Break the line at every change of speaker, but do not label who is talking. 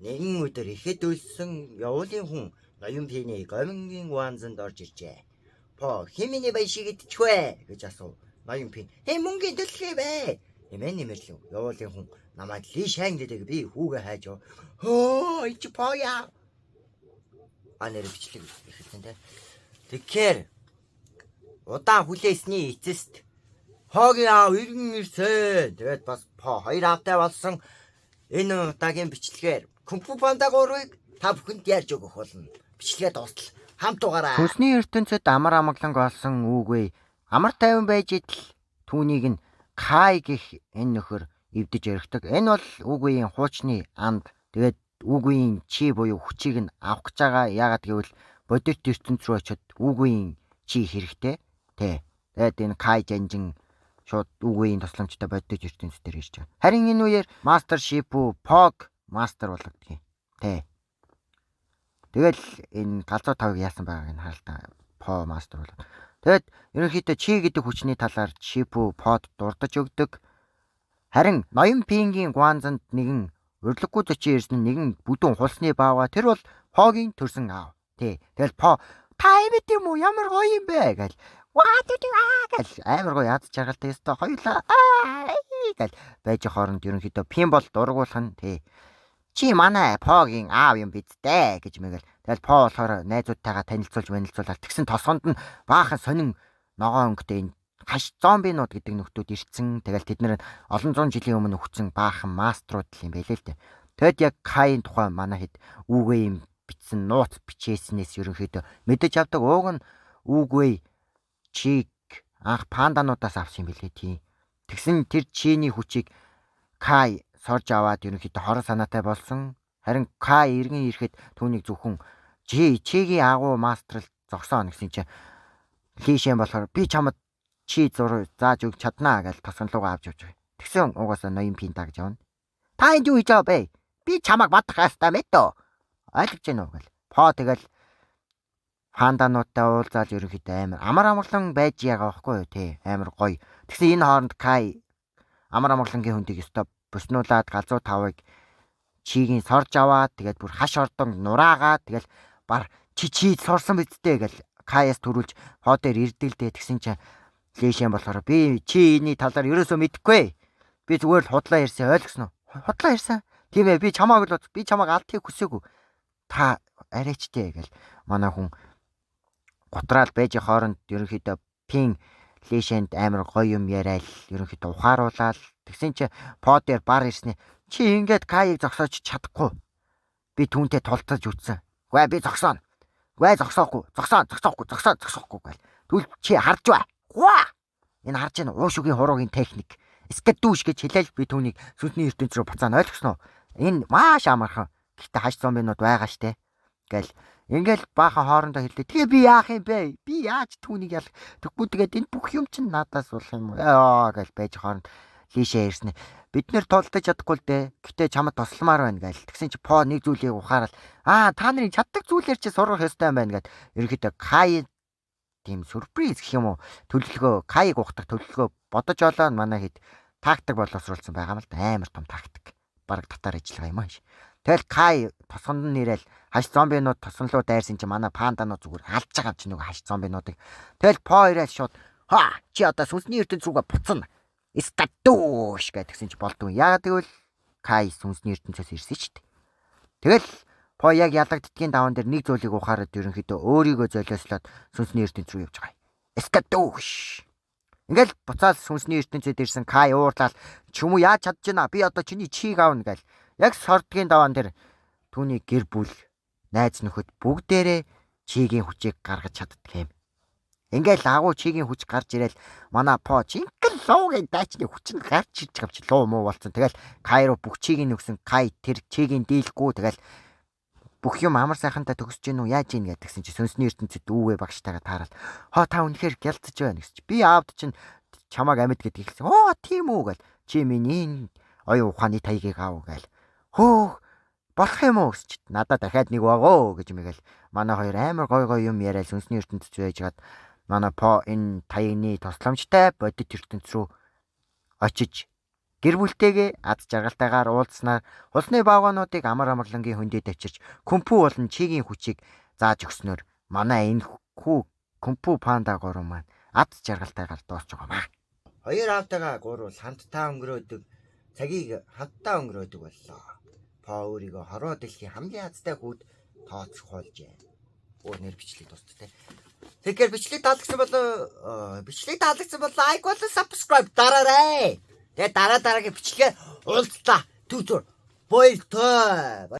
Нэгэн өдөр ихэд үлсэн явуулын хүн ноён пиний гомингийн гуанзанд орж иржээ. По химиний баяшиг идчихвэ гэж асуув. Ноён пи мөнгөний төлхий бэ? Эмээ нэмэрлэв. Явуулын хүн намайг лишэн гэдэг би хүүгээ хайж юу. Хөө ич поя. Анэр бичлэг ихэлсэн те. Тэгэхээр удаан хүлээсний эцэст хогийн аав иргэн ирсэн. Тэгээд бас по хоёр аавтай болсон энэ удаагийн бичлэгээр Кунг-фу панда 3-ыг та бүхэнд ярьж өгөх болно. Бичлэгээ дуустал хамт угаараа.
Хүнсний ертөнцид амар амгаланг олсон үгүй амар тайван байж идэл түүнийг нь Кай гэх энэ нөхөр эвдэж өргөдөг. Энэ бол үгүйн хуучны анд. Тэгээд үгүйн чи буюу хүчийг нь авах гэж байгаа. Яагаад гэвэл бодит ертөнц рүү очиод үгүйн чи хэрэгтэй. Тэгээд энэ Кай жанжин шууд үгүйн тусламжтай бодит ертөнц дээр ирж байгаа. Харин энэ үеэр Мастер Шипу Пог мастер болгодгийг. Тэгэл энэ галзуу тавыг яасан байгааг нь харалтаа По мастер болоод. Тэгэд ерөнхийдөө чи гэдэг хүчний талаар Шипу Под дурдж өгдөг. Харин ноён пингийн гуанзанд нэгэн урилгагүй зочин ирсэн нэгэн бүдүүн хулсны баава тэр бол Погийн төрсөн аав. Тэгэл По та имэт юм уу ямар гоё юм бэ гэл. Ваа гэл амар гоё яд чаргалтай өстой хоёлаа гэл байж хооронд ерөнхийдөө пин бол дургуулах нь чи манай Погийн аав юм биз дээ гэж мэгэл. Тэгэл По болохоор найзуудтайгаа танилцуулаад тэгсэн тосгонд нь баахан сонин ногоон өнгөтэй энэ хаш зомбинууд гэдэг нөхдүүд ирсэн. Тэгэл тэд нэр олон зуун жилийн өмнө өгсөн баахан маструуд юм байлээ л дээ. Тэгэд яг Каин тухай манай хэд үгээ юм бичсэн нууц бичээснээс ерөнхийдөө мэдэж авдаг. Ууг нь үгүй чиг анх пандануудаас авсан юм билээ тий. Тэгсэн тэр чиний хүчийг Кай сорж аваад ерөнхийдөө хорон санаатай болсон. Харин Кай иргэн ирэхэд түүнийг зөвхөн чигийн агуу мастрал зогсоон гэсэн чинь лишэн болохоор би чамд чи зур зааж өгч чаднаа гэж тосгонлуугаа авч явж байгаа. Тэгсэн угаасаа ноён пин дагж явна. Та энд юу хийж байгаа бэ? Би чамайг бадах хаастаа мэтөө. Ойлгож гэнэ үү гэл. По тэгэл пандануудтай уулзаад ерөнхийдөө амар амгалан байж байгаа байхгүй юу тий. Амар гоё. Тэгсэн энэ хооронд Кай амар амгалангийн хүндийг өстө буснуулаад галзуу тавыг чигийн сорж аваад тэгээд бүр хаш ордон нураагаад тэгэл бар чи сорсон бидтэй гэл Каяс төрүүлж По дээр ирдэлдээ тэгсэн чинь лишэн болохоор би чи энэ талаар ерөөсөө мэдэхгүй. Би зүгээр л худлаа ярьсан ойлгосноо. Худлаа ярьсан. Тийм ээ би чамааг алдахыг хүсээгүй. Та арайчтэй гэл манай хүн гутраал байж хооронд ерөнхийдөө пин лишэнд амар гоё юм яриад ерөнхийдөө ухааруулаад тэгсэн чи По дээр бар ирснэ. Чи ингээд Каийг зогсоож чадахгүй. Би түүнтэй тултаж үтсэн. Гүй би зогсооно. Гүй зогсоохгүй гэл. Түл чи харж бай. Гуа. Энэ харж байна уушугийн хуруугийн техник. Скадүүш гэж хэлээл би түүнийг сүнсний ертөнц рүү буцаана ойлгосноо. Энэ маш амархан. Гэхдээ хаш зомбинууд байгаа штэ. Гэл ингээл баахан хоорондоо хэлдэг. Тэгээ би яах юм бэ? Би яаж түүнийг тэггүй тэгээд энэ бүх юм чинь надаас болох юм уу? Гэл байж хооронд лишээ ирснэ. Бид нэр тулдаж чадахгүй л дээ. Гэтэ чамд тусламаар байна гээл. Тэгсэн чи По нэг зүйлийг ухаарал. Та нарын чаддаг зүйлээр чи сурах ёстой юм байна гэд. Ерөнхийдөө Кай тийм сюрприз гэх юм уу? Төлөвлөгөө Каийг ухах төлөвлөгөө бодож олоо манай хэд тактик боловсруулсан байгаа юм л да. Амар том тактик. Бараг татар ажиллагаа юм ааш. Тэгэл Кай тосгонд нь нэрэл хаш зомбинууд тосгонлоо дайрсан чи манай панданууд зүгээр алж байгаа юм чи нөгөө хаш зомбинуудыг. Тэгэл По ирэл шууд чи одоо сүнсний ертөнц рүүгээ буцна. Скадүүш гэдгсэн чи болдгүй. Яагаад гэвэл Кай сүнсний ертөнцөөс ирсэн ч дээ. Тэгэл По яг ялагддгийн даван дээр нэг зүйлийг ухаарад ерөнхийдөө өөрийгөө золиослоод сүнсний ертөнц рүү явж байгаа. Скадүүш. Ингээл буцаал сүнсний ертөнцөд ирсэн Кай уурлал ч юм уу яаж чадчихна. Би одоо чиний чийг аавна гэл. Яг сордгийн даван дээр түүний гэр бүл найз нөхөд бүгдээрээ чигийн хүчийг гаргаж чаддаг юм. Ингээл агуу чигийн хүч гарч ирэл манай По жинхэнэ луугийн дайчны хүч нь гарч ирж байгаа чи луу муу болцсон. Тэгэл Кайро бүх чигийн нөгсөн Кай тэр чигийн дийлгүй тэгэл бүх юм амар сайхантай төгсөж гин үү яаж ийн гэдгсэн чи сүнсний ертөнцид үүвэ багштайгаа таарал. Та үнэхээр гялцж байна гэсэн чи би аавд чинь чамааг амьд гэдгийг хэлсэн. Тийм үү гэл чи миний оюун ухааны таягийг аав гэл. Болох юм уу гэж чи надад дахиад нэг багөө гэж мэгэл манай хоёр амар гой юм яриад сүнсний ертөнцид байжгаад манай По энэ таягны тусламжтай бодит ертөнц рүү очиж гэр бүлтэйгээ аз жаргалтайгаар уулзснаар улсны баавгануудыг амар амгалангийн хөндөд авчирч Кунфу болон чигийн хүчийг зааж өгснөөр манай энэ хүү Кунфу панда гурван маань аз жаргалтайгаар дуусч байгаамаа.
Хоёр автагаа гурвал хамтдаа өнгөрөөдөг, цагийг хамтдаа өнгөрөөдөг боллоо. По өөрийгөө хорвоо дэлхийн хамгийн азтай хүүд тооцоолжээ. Нэр бичлэг дуустай. Тэгэхээр бичлэг таалагдсан бол лайк болон subscribe дараарай. Тэгээ дараагийн бичлэгээ уулзлаа. Түр баярлалаа.